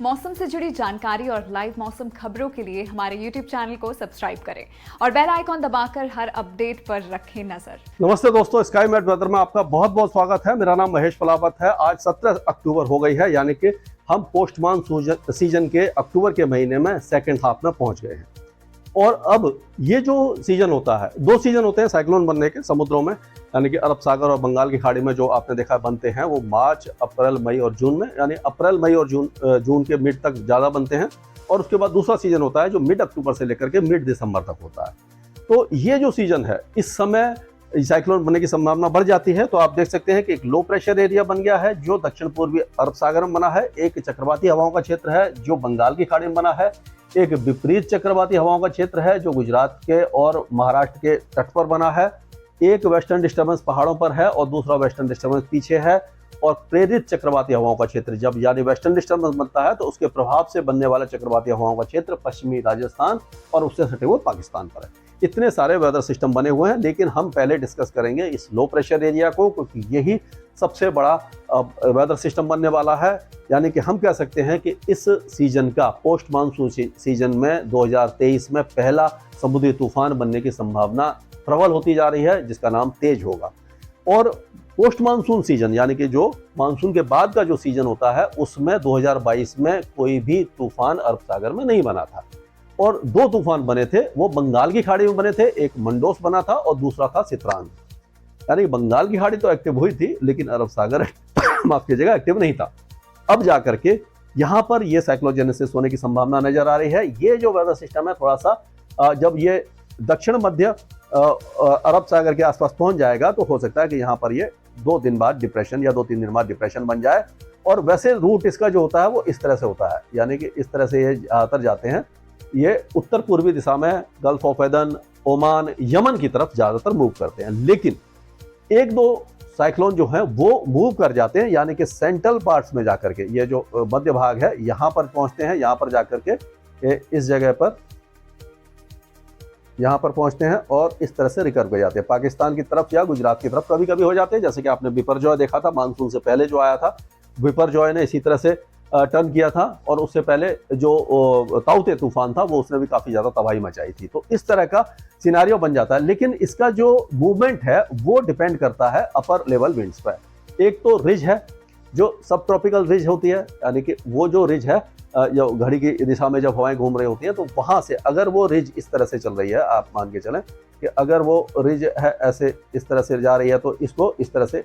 मौसम से जुड़ी जानकारी और लाइव मौसम खबरों के लिए हमारे YouTube चैनल को सब्सक्राइब करें और बेल आइकॉन दबाकर हर अपडेट पर रखें नजर। नमस्ते दोस्तों, स्काई मैट वेदर में आपका बहुत बहुत स्वागत है। मेरा नाम महेश पलावत है। आज 17 अक्टूबर हो गई है, यानी कि हम पोस्ट मानसून सीजन के अक्टूबर के महीने में सेकेंड हाफ में पहुंच गए हैं। और अब ये जो सीजन होता है, दो सीजन होते हैं साइक्लोन बनने के समुद्रों में, यानी कि अरब सागर और बंगाल की खाड़ी में जो आपने देखा बनते हैं वो मार्च, अप्रैल, मई और जून में, यानी अप्रैल, मई और जून के मिड तक ज़्यादा बनते हैं। और उसके बाद दूसरा सीजन होता है जो मिड अक्टूबर से लेकर के मिड दिसंबर तक होता है। तो ये जो सीजन है, इस समय साइक्लोन बनने की संभावना बढ़ जाती है। तो आप देख सकते हैं कि एक लो प्रेशर एरिया बन गया है जो दक्षिण पूर्वी अरब सागर में बना है, एक चक्रवाती हवाओं का क्षेत्र है जो बंगाल की खाड़ी में बना है, एक विपरीत चक्रवाती हवाओं का क्षेत्र है जो गुजरात के और महाराष्ट्र के तट पर बना है, एक वेस्टर्न डिस्टर्बेंस पहाड़ों पर है और दूसरा वेस्टर्न डिस्टर्बेंस पीछे है। और प्रेरित चक्रवाती हवाओं का क्षेत्र, जब यानी वेस्टर्न डिस्टर्बेंस बनता है तो उसके प्रभाव से बनने वाला चक्रवाती हवाओं का क्षेत्र पश्चिमी राजस्थान और उससे सटे हुए पाकिस्तान पर है। इतने सारे वेदर सिस्टम बने हुए हैं, लेकिन हम पहले डिस्कस करेंगे इस लो प्रेशर एरिया को, क्योंकि यही सबसे बड़ा वेदर सिस्टम बनने वाला है। यानी कि हम कह सकते हैं कि इस सीजन का, पोस्ट मानसून सीजन में 2023 में पहला समुद्री तूफान बनने की संभावना प्रबल होती जा रही है, जिसका नाम तेज होगा। और पोस्ट मानसून सीजन यानी कि जो मानसून के बाद का जो सीजन होता है, उसमें 2022 में कोई भी तूफान अरब सागर में नहीं बना था। और दो तूफान बने थे, वो बंगाल की खाड़ी में बने थे, एक मंडोस बना था और दूसरा था सित्रान। यानी बंगाल की खाड़ी तो एक्टिव हुई थी, लेकिन अरब सागर माफ कीजिएगा एक्टिव नहीं था। अब जाकर के यहाँ पर ये साइक्लोजेनेसिस होने की संभावना नजर आ रही है। ये जो वेदर सिस्टम है, थोड़ा सा जब ये दक्षिण मध्य अरब सागर के आसपास पहुंच जाएगा तो हो सकता है कि यहाँ पर ये 2 दिन बाद डिप्रेशन या 2-3 दिन बाद डिप्रेशन बन जाए। और वैसे रूट इसका जो होता है वो इस तरह से होता है, यानी कि इस तरह से ये ज़्यादातर जाते हैं, ये उत्तर पूर्वी दिशा में gulf of Edan, Oman, Yemen की तरफ ज़्यादातर मूव करते हैं। लेकिन 1-2 साइक्लोन जो हैं वो मूव कर जाते हैं, यानी कि सेंट्रल पार्ट्स में जाकर के, ये जो मध्य भाग है यहाँ पर पहुँचते हैं, यहाँ पर जाकर के इस जगह पर यहाँ पर पहुंचते हैं और इस तरह से रिकर्व हो जाते हैं पाकिस्तान की तरफ या गुजरात की तरफ कभी कभी हो जाते हैं। जैसे कि आपने बिपरजॉय देखा था, मानसून से पहले जो आया था, बिपरजॉय ने इसी तरह से टर्न किया था। और उससे पहले जो ताउते तूफान था वो उसने भी काफ़ी ज़्यादा तबाही मचाई थी। तो इस तरह का सिनारियो बन जाता है, लेकिन इसका जो मूवमेंट है वो डिपेंड करता है अपर लेवल विंड्स पर। एक तो रिज है जो सब ट्रॉपिकल रिज होती है, यानी कि वो जो रिज है, जो घड़ी की दिशा में जब हवाएं घूम रही होती हैं तो वहाँ से अगर वो रिज इस तरह से चल रही है, आप मान के चलें कि अगर वो रिज है ऐसे इस तरह से जा रही है तो इसको इस तरह से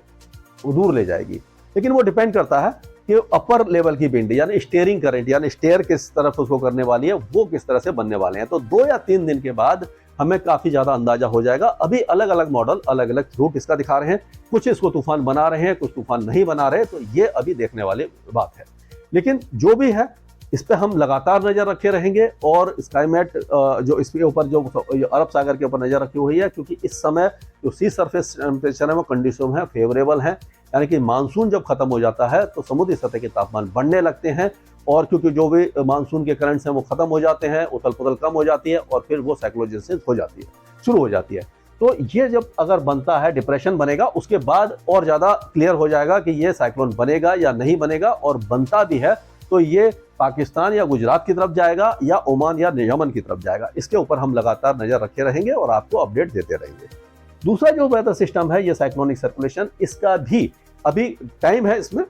दूर ले जाएगी। लेकिन वो डिपेंड करता है कि अपर लेवल की विंड यानी स्टीयरिंग करंट, यानी स्टेयर किस तरफ उसको करने वाली है, वो किस तरह से बनने वाले हैं। तो 2 या 3 दिन के बाद हमें काफ़ी ज़्यादा अंदाजा हो जाएगा। अभी अलग अलग मॉडल अलग अलग रूट इसका दिखा रहे हैं, कुछ इसको तूफान बना रहे हैं, कुछ तूफान नहीं बना रहे, तो ये अभी देखने वाली बात है। लेकिन जो भी है, इस पर हम लगातार नज़र रखे रहेंगे। और स्काईमेट जो इसके ऊपर जो अरब सागर के ऊपर नज़र रखी हुई है, क्योंकि इस समय जो सी सरफेस टेम्परेचर है वो कंडीशन है फेवरेबल है, यानी कि मानसून जब खत्म हो जाता है तो समुद्री सतह के तापमान बढ़ने लगते हैं। और क्योंकि जो भी मानसून के करंट्स हैं वो खत्म हो जाते हैं, उथल पुथल कम हो जाती है और फिर वो साइक्लोजेनेसिस हो जाती है, शुरू हो जाती है। तो ये जब अगर बनता है, डिप्रेशन बनेगा, उसके बाद और ज़्यादा क्लियर हो जाएगा कि ये साइक्लोन बनेगा या नहीं बनेगा। और बनता भी है तो ये पाकिस्तान या गुजरात की तरफ जाएगा या ओमान या यमन की तरफ जाएगा। इसके ऊपर हम लगातार नज़र रखे रहेंगे और आपको अपडेट देते रहेंगे। दूसरा जो वेदर सिस्टम है, ये साइक्लोनिक सर्कुलेशन, इसका भी अभी टाइम है, इसमें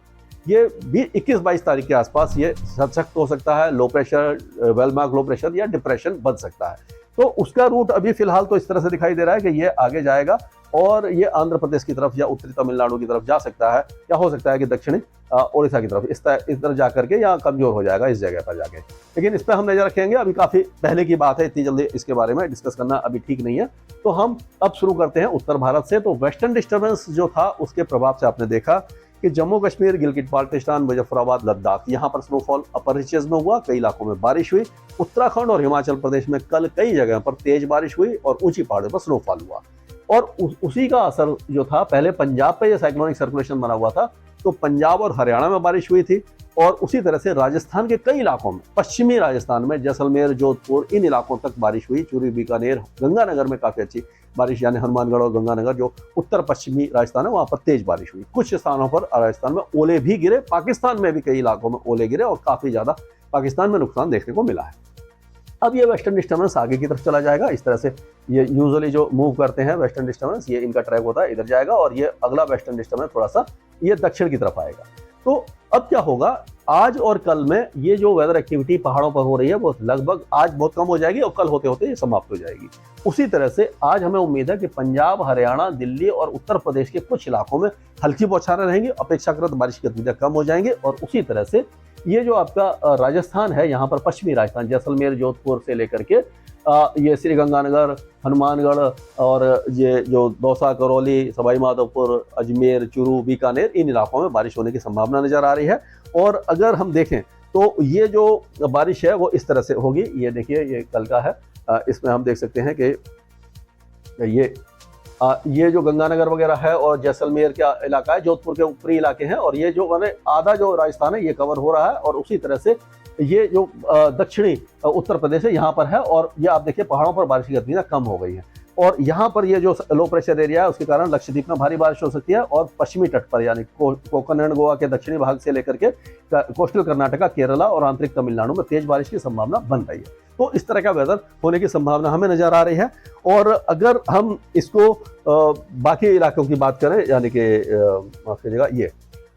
ये भी 21-22 तारीख के आसपास ये सख्त हो सकता है, low pressure, well mark low pressure या डिप्रेशन बन सकता है। तो उसका रूट अभी फिलहाल तो इस तरह से दिखाई दे रहा है कि ये आगे जाएगा और ये आंध्र प्रदेश की तरफ या उत्तरी तमिलनाडु की तरफ जा सकता है, या हो सकता है कि दक्षिणी ओडिशा की तरफ इस तरह जा करके या कमजोर हो जाएगा इस जगह पर जाके। लेकिन इस पर हम नजर रखेंगे, अभी काफ़ी पहले की बात है, इतनी जल्दी इसके बारे में डिस्कस करना अभी ठीक नहीं है। तो हम अब शुरू करते हैं उत्तर भारत से। तो वेस्टर्न डिस्टर्बेंस जो था उसके प्रभाव से आपने देखा कि जम्मू कश्मीर, गिलगिट बाल्टिस्तान, मुजफ्फराबाद, लद्दाख, यहाँ पर स्नोफॉल अपर रीचेज में हुआ, कई इलाकों में बारिश हुई। उत्तराखंड और हिमाचल प्रदेश में कल कई जगह पर तेज बारिश हुई और ऊंची पहाड़ों पर स्नोफॉल हुआ। और उसी का असर जो था, पहले पंजाब पे ये साइक्लोनिक सर्कुलेशन बना हुआ था, तो पंजाब और हरियाणा में बारिश हुई थी। और उसी तरह से राजस्थान के कई इलाकों में, पश्चिमी राजस्थान में जैसलमेर, जोधपुर, इन इलाकों तक बारिश हुई। चूरू, बीकानेर, गंगानगर में काफ़ी अच्छी बारिश, यानी हनुमानगढ़ और गंगानगर जो उत्तर पश्चिमी राजस्थान है वहाँ पर तेज बारिश हुई। कुछ स्थानों पर राजस्थान में ओले भी गिरे, पाकिस्तान में भी कई इलाकों में ओले गिरे और काफ़ी ज़्यादा पाकिस्तान में नुकसान देखने को मिला है। अब ये वेस्टर्न डिस्टर्बेंस आगे की तरफ चला जाएगा। इस तरह से ये यूजुअली जो मूव करते हैं वेस्टर्न डिस्टर्बेंस, ये इनका ट्रैक होता है, इधर जाएगा और ये अगला वेस्टर्न डिस्टर्बेंस थोड़ा सा ये दक्षिण की तरफ आएगा। तो अब क्या होगा, आज और कल में ये जो वेदर एक्टिविटी पहाड़ों पर हो रही है वो लगभग आज बहुत कम हो जाएगी और कल होते होते ये समाप्त हो जाएगी। उसी तरह से आज हमें उम्मीद है कि पंजाब, हरियाणा, दिल्ली और उत्तर प्रदेश के कुछ इलाकों में हल्की बौछारें रहेंगी, अपेक्षाकृत बारिश की गतिविधियां कम हो जाएंगी। और उसी तरह से ये जो आपका राजस्थान है, यहाँ पर पश्चिमी राजस्थान जैसलमेर, जोधपुर से लेकर के ये श्रीगंगानगर, हनुमानगढ़ और ये जो दौसा, करौली, सवाई माधोपुर, अजमेर, चूरू, बीकानेर, इन इलाकों में बारिश होने की संभावना नजर आ रही है। और अगर हम देखें तो ये जो बारिश है वो इस तरह से होगी। ये देखिए, ये कल का है, इसमें हम देख सकते हैं कि ये जो गंगानगर वगैरह है और जैसलमेर का इलाका है, जोधपुर के ऊपरी इलाके हैं, और ये जो मैंने आधा जो राजस्थान है ये कवर हो रहा है। और उसी तरह से ये जो दक्षिणी उत्तर प्रदेश है यहाँ पर है, और ये आप देखिए पहाड़ों पर बारिश की गतिविधियां कम हो गई है। और यहाँ पर ये जो लो प्रेशर एरिया है उसके कारण लक्षद्वीप में भारी बारिश हो सकती है, और पश्चिमी तट पर यानी कोकण एंड गोवा के दक्षिणी भाग से लेकर के कोस्टल कर्नाटका, केरला और आंतरिक तमिलनाडु में तेज बारिश की संभावना बन रही है। तो इस तरह का वेदर होने की संभावना हमें नजर आ रही है। और अगर हम इसको बाकी इलाकों की बात करें, यानी कि माफ कीजिएगा ये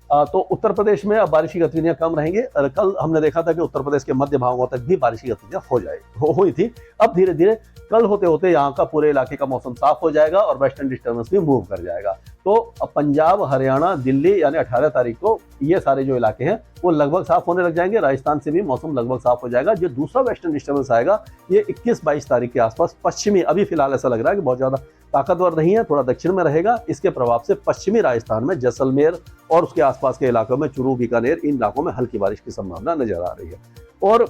तो उत्तर प्रदेश में अब बारिश की गतिविधियां कम रहेंगी। कल हमने देखा था कि उत्तर प्रदेश के मध्य भागों तक भी बारिश की गतिविधियां हुई थी। अब धीरे धीरे कल होते होते यहाँ का पूरे इलाके का मौसम साफ हो जाएगा और वेस्टर्न डिस्टर्बेंस भी मूव कर जाएगा। तो पंजाब, हरियाणा, दिल्ली यानी 18 तारीख को ये सारे जो इलाके हैं वो लगभग साफ होने लग जाएंगे। राजस्थान से भी मौसम लगभग साफ हो जाएगा। जो दूसरा वेस्टर्न डिस्टर्बेंस आएगा ये 21-22 तारीख के आसपास पश्चिमी, अभी फिलहाल ऐसा लग रहा है कि बहुत ज्यादा ताकतवर नहीं है, थोड़ा दक्षिण में रहेगा। इसके प्रभाव से पश्चिमी राजस्थान में जैसलमेर और उसके आसपास के इलाकों में चूरू, बीकानेर, इन इलाकों में हल्की बारिश की संभावना नजर आ रही है। और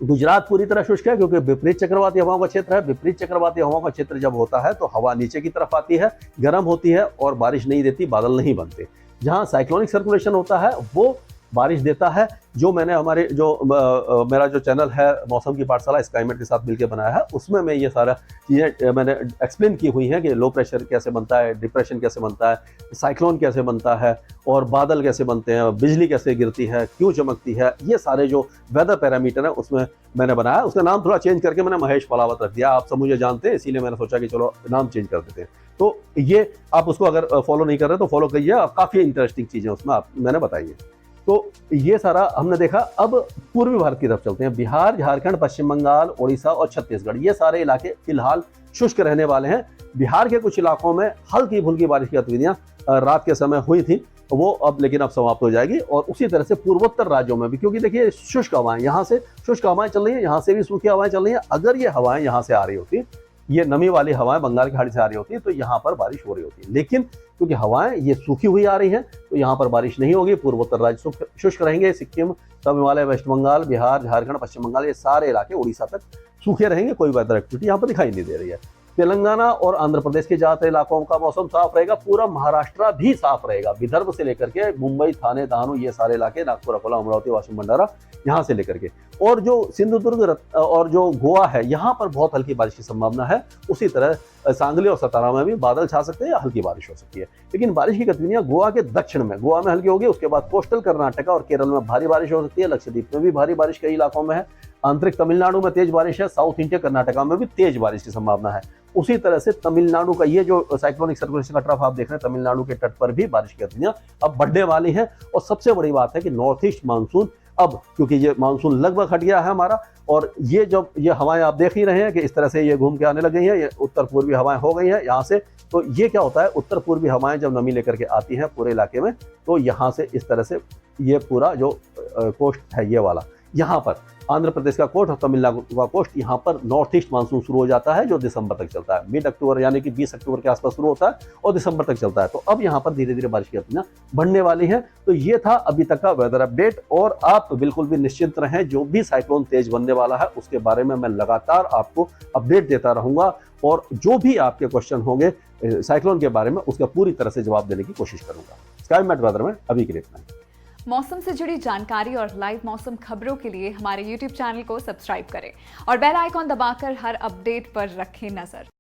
गुजरात पूरी तरह शुष्क है क्योंकि विपरीत चक्रवाती हवाओं का क्षेत्र है। विपरीत चक्रवाती हवाओं का क्षेत्र जब होता है तो हवा नीचे की तरफ आती है, गर्म होती है और बारिश नहीं देती, बादल नहीं बनते। जहां साइक्लोनिक सर्कुलेशन होता है वो बारिश देता है। जो मैंने हमारे मेरा जो चैनल है मौसम की पाठशाला स्काईमेट के साथ मिलकर बनाया है, उसमें मैं ये सारा चीज़ें मैंने एक्सप्लेन की हुई हैं कि लो प्रेशर कैसे बनता है, डिप्रेशन कैसे बनता है, साइक्लोन कैसे बनता है और बादल कैसे बनते हैं, बिजली कैसे गिरती है, क्यों चमकती है। ये सारे जो वेदर पैरामीटर है उसमें मैंने बनाया। उसका नाम थोड़ा चेंज करके मैंने महेश फलावत रख दिया। आप सब मुझे जानते हैं, इसीलिए मैंने सोचा कि चलो नाम चेंज कर देते हैं। तो ये आप उसको अगर फॉलो नहीं कर रहे तो फॉलो करिए, काफ़ी इंटरेस्टिंग चीज़ें उसमें मैंने बताई है। तो ये सारा हमने देखा। अब पूर्वी भारत की तरफ चलते हैं। बिहार, झारखंड, पश्चिम बंगाल, ओडिशा और छत्तीसगढ़, ये सारे इलाके फिलहाल शुष्क रहने वाले हैं। बिहार के कुछ इलाकों में हल्की फुल्की बारिश की गतिविधियां रात के समय हुई थी, वो अब लेकिन अब समाप्त हो जाएगी। और उसी तरह से पूर्वोत्तर राज्यों में भी, क्योंकि देखिए शुष्क हवाएं, यहाँ से शुष्क हवाएं चल रही हैं, यहाँ से भी सूखी हवाएं चल रही हैं। अगर ये हवाएं यहाँ से आ रही होती, ये नमी वाली हवाएं बंगाल की खाड़ी से आ रही होती, तो यहाँ पर बारिश हो रही होती। लेकिन क्योंकि हवाएं ये सूखी हुई आ रही हैं तो यहाँ पर बारिश नहीं होगी। पूर्वोत्तर राज्य शुष्क रहेंगे। सिक्किम, सब हिमालय, वेस्ट बंगाल, बिहार, झारखंड, पश्चिम बंगाल, ये सारे इलाके उड़ीसा तक सूखे रहेंगे। कोई वेदर एक्टिविटी यहाँ पर दिखाई नहीं दे रही है। तेलंगाना और आंध्र प्रदेश के ज्यादातर इलाकों का मौसम साफ रहेगा। पूरा महाराष्ट्र भी साफ रहेगा, विदर्भ से लेकर के मुंबई, थाने, दाहनु, ये सारे इलाके, नागपुर, अकोला, अमरावती, वाशिम, भंडारा, यहाँ से लेकर के, और जो सिंधुदुर्ग और जो गोवा है यहाँ पर बहुत हल्की बारिश की संभावना है। उसी तरह सांगली और सतारा में भी बादल छा सकते हैं या हल्की बारिश हो सकती है। लेकिन बारिश की गतिविधियां गोवा के दक्षिण में, गोवा में हल्की होगी। उसके बाद कोस्टल कर्नाटका और केरल में भारी बारिश हो सकती है। लक्षद्वीप में भी भारी बारिश कई इलाकों में है। आंतरिक तमिलनाडु में तेज बारिश है। साउथ इंडिया कर्नाटका में भी तेज बारिश की संभावना है। उसी तरह से तमिलनाडु का ये जो साइक्लोनिक सर्कुलेशन का ट्रफ आप देख रहे हैं, तमिलनाडु के तट पर भी बारिश की गतिविधियां अब बढ़ने वाली हैं। और सबसे बड़ी बात है कि नॉर्थ ईस्ट मानसून अब, क्योंकि ये मानसून लगभग हट गया है हमारा, और ये जब ये हवाएं आप देख ही रहे हैं कि इस तरह से ये घूम के आने लग गई हैं, ये उत्तर पूर्वी हवाएं हो गई हैं यहाँ से। तो ये क्या होता है, उत्तर पूर्वी हवाएं जब नमी लेकर के आती हैं पूरे इलाके में, तो यहाँ से इस तरह से ये पूरा जो कोस्ट है ये वाला, यहाँ पर आंध्र प्रदेश का कोस्ट और तमिलनाडु का कोस्ट, यहाँ पर नॉर्थ ईस्ट मानसून शुरू हो जाता है जो दिसंबर तक चलता है। मिड अक्टूबर यानी कि 20 अक्टूबर के आसपास शुरू होता है और दिसंबर तक चलता है। तो अब यहाँ पर धीरे धीरे बारिश की गतिविधियां बढ़ने वाली हैं। तो ये था अभी तक का वेदर अपडेट, और आप बिल्कुल भी निश्चिंत रहें, जो भी साइक्लोन तेज बनने वाला है उसके बारे में मैं लगातार आपको अपडेट देता रहूंगा, और जो भी आपके क्वेश्चन होंगे साइक्लोन के बारे में उसका पूरी तरह से जवाब देने की कोशिश करूंगा। स्काईमेट वेदर में अभी के लिए इतना ही। मौसम से जुड़ी जानकारी और लाइव मौसम खबरों के लिए हमारे YouTube चैनल को सब्सक्राइब करें और बेल आइकॉन दबाकर हर अपडेट पर रखें नजर।